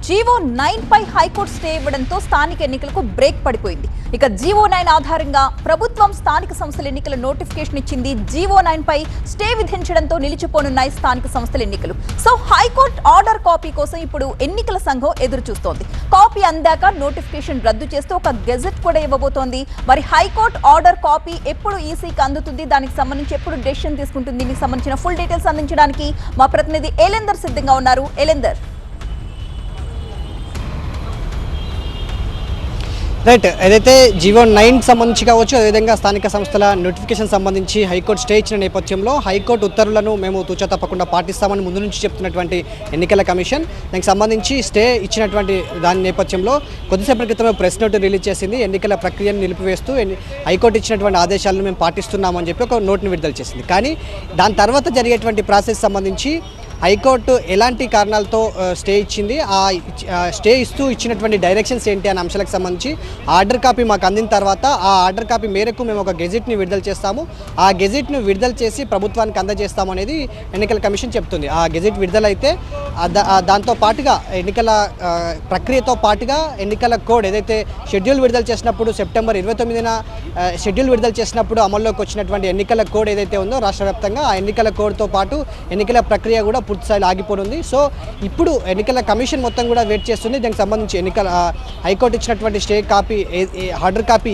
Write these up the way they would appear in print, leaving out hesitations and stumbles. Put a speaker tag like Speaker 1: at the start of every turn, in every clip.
Speaker 1: GO 9 పై high court stay ఇవ్వడంతో స్థానిక ఎన్నికలకు బ్రేక్ పడిపోయింది. ఇక జీవో 9 ఆధారంగా ప్రభుత్వం స్థానిక సంస్థల ఎన్నికల నోటిఫికేషన్ ఇచ్చింది. జీవో 9 పై స్టే విధించడంతో నిలిచిపోనున్నాయి స్థానిక సంస్థల ఎన్నికలు. సో హైకోర్టు ఆర్డర్ కాపీ కోసం ఇప్పుడు ఎన్నికల సంఘం ఎదురు చూస్తోంది. కాపీ అందాక నోటిఫికేషన్ రద్దు చేస్తూ ఒక గెజెట్ కూడా ఇవ్వబోతోంది. మరి హైకోర్టు ఆర్డర్ కాపీ ఎప్పుడు ఈసీకి అందుతుంది, దానికి సంబంధించి ఎప్పుడు డెసిషన్ తీసుకుంటుంది, దీనికి సంబంధించిన ఫుల్ డీటెయిల్స్ అందించడానికి మా ప్రతినిధి ఎలెందర్ సిద్ధంగా ఉన్నారు. ఎలెందర్,
Speaker 2: రైట్. ఏదైతే జీవో 9 సంబంధించి కావచ్చు, అదేవిధంగా స్థానిక సంస్థల నోటిఫికేషన్ సంబంధించి హైకోర్టు స్టే ఇచ్చిన నేపథ్యంలో హైకోర్టు ఉత్తర్వులను మేము తూచా తప్పకుండా పాటిస్తామని ముందు నుంచి చెప్తున్నటువంటి ఎన్నికల కమిషన్ దానికి సంబంధించి స్టే ఇచ్చినటువంటి దాని నేపథ్యంలో కొద్దిసేపటి క్రితమే ప్రెస్ నోట్ రిలీజ్ చేసింది. ఎన్నికల ప్రక్రియను నిలిపివేస్తూ హైకోర్టు ఇచ్చినటువంటి ఆదేశాలను మేము పాటిస్తున్నామని చెప్పి ఒక నోట్ని విడుదల చేసింది. కానీ దాని తర్వాత జరిగేటువంటి ప్రాసెస్ సంబంధించి హైకోర్టు ఎలాంటి కారణాలతో స్టే ఇచ్చింది, ఆ స్టే ఇస్తూ ఇచ్చినటువంటి డైరెక్షన్స్ ఏంటి అనే అంశాలకు సంబంధించి ఆర్డర్ కాపీ మాకు అందిన తర్వాత ఆ ఆర్డర్ కాపీ మేరకు మేము ఒక గెజెట్ని విడుదల చేస్తాము. ఆ గెజెట్ను విడుదల చేసి ప్రభుత్వానికి అందజేస్తాము అనేది ఎన్నికల కమిషన్ చెప్తుంది. ఆ గెజెట్ విడుదలైతే దాంతో పాటుగా ఎన్నికల ప్రక్రియతో పాటుగా ఎన్నికల కోడ్ ఏదైతే షెడ్యూల్ విడుదల చేసినప్పుడు సెప్టెంబర్ 29న షెడ్యూల్ విడుదల చేసినప్పుడు అమల్లోకి వచ్చినటువంటి ఎన్నికల కోడ్ ఏదైతే ఉందో రాష్ట్ర వ్యాప్తంగా ఆ ఎన్నికల కోడ్తో పాటు ఎన్నికల ప్రక్రియ కూడా పూర్తిస్థాయిలో ఆగిపోనుంది. సో ఇప్పుడు ఎన్నికల కమిషన్ మొత్తం కూడా వెయిట్ చేస్తుంది. దానికి సంబంధించి ఎన్నికల హైకోర్టు ఇచ్చినటువంటి స్టే కాపీ ఆర్డర్ కాపీ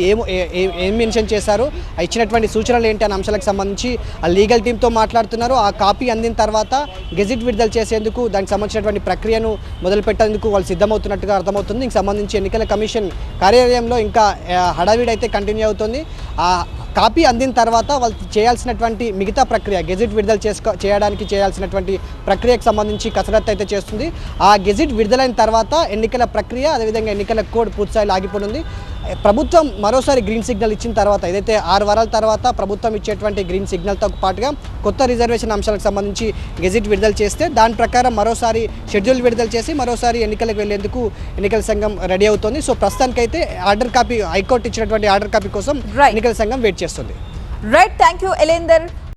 Speaker 2: ఏం మెన్షన్ చేశారు, ఇచ్చినటువంటి సూచనలు ఏంటి అనే అంశాలకు సంబంధించి ఆ లీగల్ టీంతో మాట్లాడుతున్నారు. ఆ కాపీ అందిన తర్వాత గెజిట్ విడుదల చేసేందుకు దానికి సంబంధించినటువంటి ప్రక్రియను మొదలుపెట్టేందుకు వాళ్ళు సిద్ధమవుతున్నట్టుగా అర్థమవుతుంది. దీనికి సంబంధించి ఎన్నికల కమిషన్ కార్యాలయంలో ఇంకా హడావిడి అయితే కంటిన్యూ అవుతుంది. ఆ కాపీ అందిన తర్వాత వాళ్ళు చేయాల్సినటువంటి మిగతా ప్రక్రియ గెజిట్ విడుదల చేయడానికి చేయాల్సినటువంటి ప్రక్రియకు సంబంధించి కసరత్తు అయితే చేస్తుంది. ఆ గెజిట్ విడుదలైన తర్వాత ఎన్నికల ప్రక్రియ అదేవిధంగా ఎన్నికల కోడ్ పూర్తిస్థాయిలో ఆగిపోనుంది. ప్రభుత్వం మరోసారి గ్రీన్ సిగ్నల్ ఇచ్చిన తర్వాత ఏదైతే 6 వారాల తర్వాత ప్రభుత్వం ఇచ్చేటువంటి గ్రీన్ సిగ్నల్తో పాటుగా కొత్త రిజర్వేషన్ అంశాలకు సంబంధించి గెజిట్ విడుదల చేస్తే దాని ప్రకారం మరోసారి షెడ్యూల్ విడుదల చేసి మరోసారి ఎన్నికలకు వెళ్లేందుకు ఎన్నికల సంఘం రెడీ అవుతోంది. సో ప్రస్తుతానికైతే ఆర్డర్ కాపీ హైకోర్టు ఇచ్చినటువంటి ఆర్డర్ కాపీ కోసం ఎన్నికల సంఘం వెయిట్ చేస్తుంది.
Speaker 1: Right, thank you ఎలెందర్.